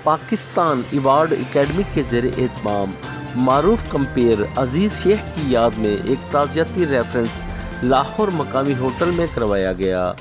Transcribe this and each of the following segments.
Pakistan award academy کے زیر اہتمام معروف کمپیر عزیز شیخ کی یاد میں ایک تعزیتی ریفرنس لاہور مقامی ہوٹل میں کروایا گیا۔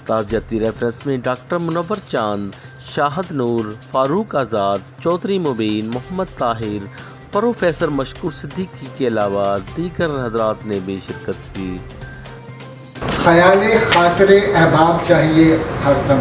تعزیتی ریفرنس میں ڈاکٹر منور چاند، شاہد نور، فاروق آزاد، چودھری مبین، محمد طاہر، پروفیسر مشکور صدیقی کے علاوہ دیگر حضرات نے بھی شرکت کی۔ خیال خاطر احباب چاہیے ہر دم،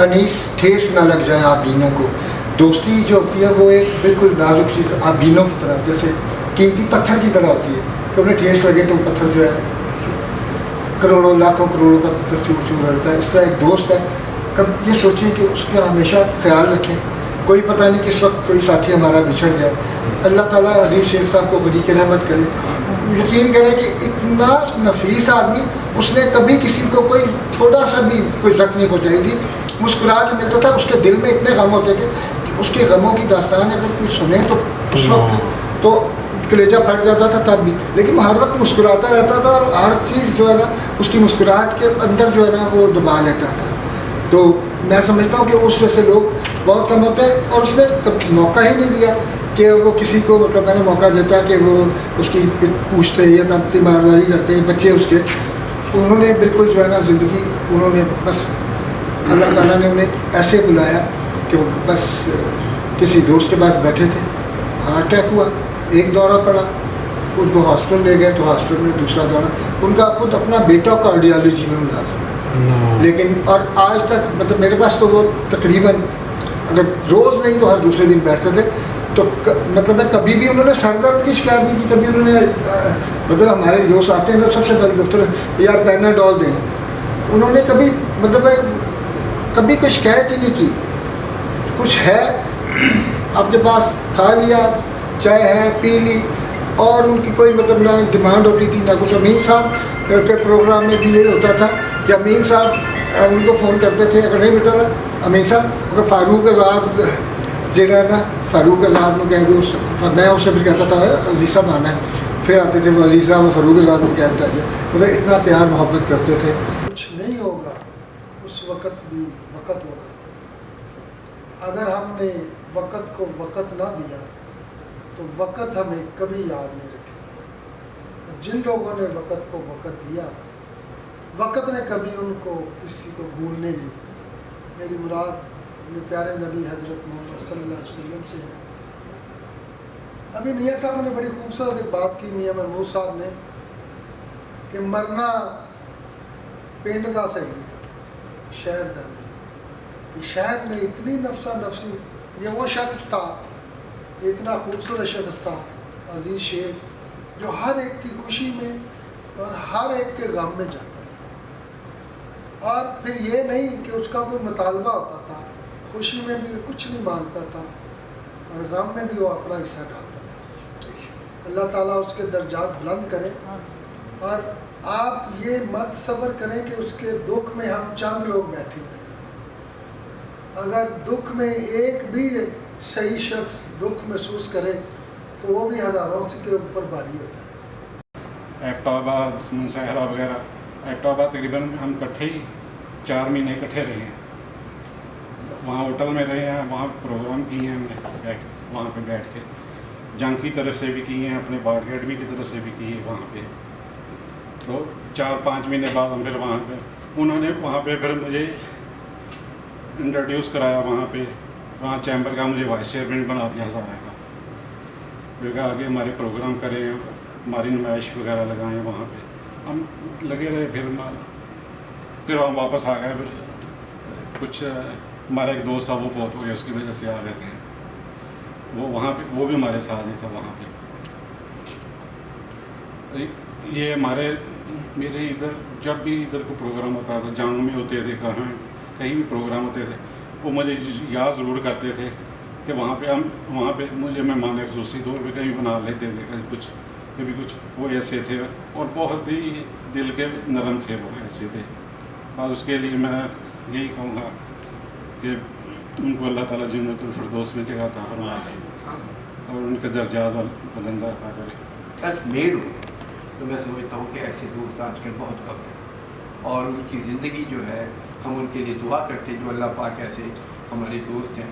انیس ٹھیس نہ لگ جائے آبینوں کو۔ دوستی جو ہوتی ہے وہ ایک بالکل نازک چیز آبینوں کی طرح، جیسے قیمتی پتھر کی طرح ہوتی ہے کہ انہیں ٹھیس لگے تو پتھر جو ہے کروڑوں لاکھوں کروڑوں کا پتھر چور چور رہتا ہے۔ اس طرح ایک دوست ہے، کب یہ سوچیں کہ اس کا ہمیشہ خیال رکھیں، کوئی پتہ نہیں کس وقت کوئی ساتھی ہمارا بچھڑ جائے۔ اللہ تعالیٰ عزیز شیخ صاحب کو غریق رحمت کرے۔ یقین کریں کہ اتنا نفیس آدمی، اس نے کبھی کسی کو کوئی تھوڑا سا بھی کوئی زخم نہیں پہنچائی تھی، مسکرا کے ملتا تھا۔ اس کے دل میں اتنے غم ہوتے تھے کہ اس کے غموں کی داستان اگر کوئی سنے تو اس وقت تو کلیجہ پھٹ جاتا تھا تب بھی، لیکن وہ ہر وقت مسکراتا رہتا تھا اور ہر چیز جو ہے نا اس کی مسکراہٹ کے اندر جو ہے نا وہ دبا لیتا تھا۔ تو میں سمجھتا ہوں کہ اس جیسے لوگ بہت کم ہوتے ہیں، اور اس نے موقع ہی نہیں دیا کہ وہ کسی کو، مطلب میں نے موقع دیتا کہ وہ اس کی پوچھتے یا تمتی مارداری کرتے بچے اس کے، انہوں نے بالکل جو ہے نا زندگی، انہوں نے بس اللہ تعالیٰ نے انہیں ایسے بلایا کہ وہ بس کسی دوست کے پاس بیٹھے تھے، ہارٹ اٹیک ہوا، ایک دورہ پڑا، ان کو ہاسپٹل لے گئے تو ہاسپٹل میں دوسرا دورہ، ان کا خود اپنا بیٹا کارڈیالوجی میں ملازم ہے، لیکن اور آج تک مطلب میرے پاس تو وہ تقریباً اگر روز نہیں تو ہر دوسرے دن بیٹھتے تھے، تو مطلب کبھی بھی انہوں نے سر درد کی شکایت نہیں کی، کبھی انہوں نے مطلب ہمارے دوست آتے ہیں تو سب سے پہلے دفتر یار پیناڈول دیں، انہوں نے کبھی مطلب کبھی کوئی شکایت ہی نہیں کی۔ کچھ ہے آپ کے پاس، کھا لیا، چائے ہے پی لی، اور ان کی کوئی مطلب نہ ڈیمانڈ ہوتی تھی نہ کچھ۔ امین صاحب کے پروگرام میں بھی یہ ہوتا تھا کہ امین صاحب ان کو فون کرتے تھے، اگر نہیں ملتا تھا امین صاحب اگر فاروق آزاد جڑا ہے نا، فاروق آزاد میں کہہ دو، میں اسے بھی کہتا تھا عزیز صاحب آنا ہے، پھر آتے تھے وہ عزیز صاحب، وہ فاروق آزاد میں کہتا ہے، مطلب اتنا پیار محبت کرتے تھے۔ کچھ نہیں ہوگا اس وقت بھی وقت ہوگا، اگر ہم نے وقت کو وقت نہ دیا تو وقت ہمیں کبھی یاد نہیں رکھے گا۔ جن لوگوں نے وقت کو وقت دیا، وقت نے کبھی ان کو کسی کو بھولنے نہیں دیا۔ میری مراد اپنے پیارے نبی حضرت محمد صلی اللہ علیہ وسلم سے ہے۔ ابھی میاں صاحب نے بڑی خوبصورت ایک بات کی، میاں محمود صاحب نے، کہ مرنا پنڈ دا صحیح ہے، شہر دا نہیں۔ کہ شہر میں اتنی نفسا نفسی، یہ وہ شخص تھا، اتنا خوبصورت شخص تھا عزیز شیخ، جو ہر ایک کی خوشی میں اور ہر ایک کے غم میں جاتا تھا، اور پھر یہ نہیں کہ اس کا کوئی مطالبہ ہوتا تھا، خوشی میں بھی کچھ نہیں مانگتا تھا اور غم میں بھی وہ اپنا حصہ ڈالتا تھا۔ اللہ تعالیٰ اس کے درجات بلند کرے، اور آپ یہ مت صبر کریں کہ اس کے دکھ میں ہم چند لوگ بیٹھے ہوئے ہیں۔ اگر دکھ میں ایک بھی صحیح شخص دکھ محسوس کرے تو وہ بھی ہزاروں سے کے اوپر بھاری ہوتا ہے۔ ایبٹابا، منصہرہ وغیرہ، ایبٹابا تقریباً ہم کٹھے ہی 4 مہینے کٹھے رہے ہیں، وہاں ہوٹل میں رہے ہیں، وہاں پروگرام کیے ہیں ہم نے، وہاں پہ بیٹھ کے جنگ کی طرف سے بھی کیے ہیں، اپنے باغ اکیڈمی کی طرف سے بھی کیے وہاں پہ۔ تو 4-5 مہینے بعد ہم پھر وہاں پہ، انہوں نے وہاں پہ پھر مجھے انٹروڈیوس کرایا وہاں پہ، وہاں چیمبر کا مجھے وائس چیئرمین بنا دیا سارا کا، پھر کہا آگے ہمارے پروگرام کریں، ہماری نمائش وغیرہ لگائیں وہاں پہ، ہم لگے رہے۔ پھر ہم واپس آ گئے، پھر کچھ ہمارا ایک دوست تھا وہ فوت ہو گیا، اس کی وجہ سے آ گئے تھے وہ وہاں پہ، وہ بھی ہمارے ساتھ ہی تھا وہاں پہ۔ یہ میرے ادھر جب بھی ادھر کو پروگرام ہوتا تھا، جنگ میں ہوتے تھے، کہیں بھی پروگرام ہوتے تھے، وہ مجھے یاد ضرور کرتے تھے کہ وہاں پہ مجھے مہمان خصوصی طور پہ کہیں بنا لیتے تھے، کبھی کچھ وہ ایسے تھے، اور بہت ہی دل کے نرم تھے، وہ ایسے تھے۔ اور اس کے لیے میں یہی کہوں گا کہ ان کو اللہ تعالیٰ جنت الفردوس میں جگہ عطا فرمائے اور ان کے درجات بلند عطا کرے۔ سیلف میڈ ہو تو میں سمجھتا ہوں کہ ایسے دوست آج کل بہت کم ہیں، اور ان کی زندگی جو ہے ہم ان کے لیے دعا کرتے ہیں، جو اللہ پاک ایسے ہمارے دوست ہیں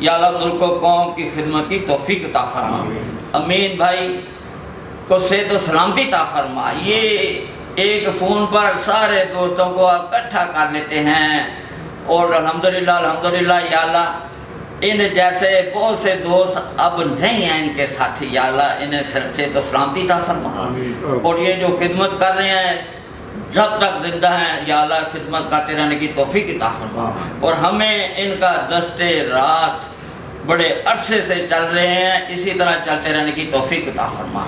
یا اللہ ملک و قوم کی خدمت کی توفیق عطا فرما. امین بھائی کو صحت و سلامتی عطا فرما. یہ ایک فون پر سارے دوستوں کو اکٹھا کر لیتے ہیں اور الحمدللہ یا اللہ ان جیسے بہت سے دوست اب نہیں ہیں ان کے ساتھی. یا اللہ انہیں صحت و سلامتی عطا فرما. اور یہ جو خدمت کر رہے ہیں جب تک زندہ ہیں یا اللہ خدمت کرتے رہنے کی توفیق عطا فرما. اور ہمیں ان کا دستے راست بڑے عرصے سے چل رہے ہیں، اسی طرح چلتے رہنے کی توفیق عطا فرما.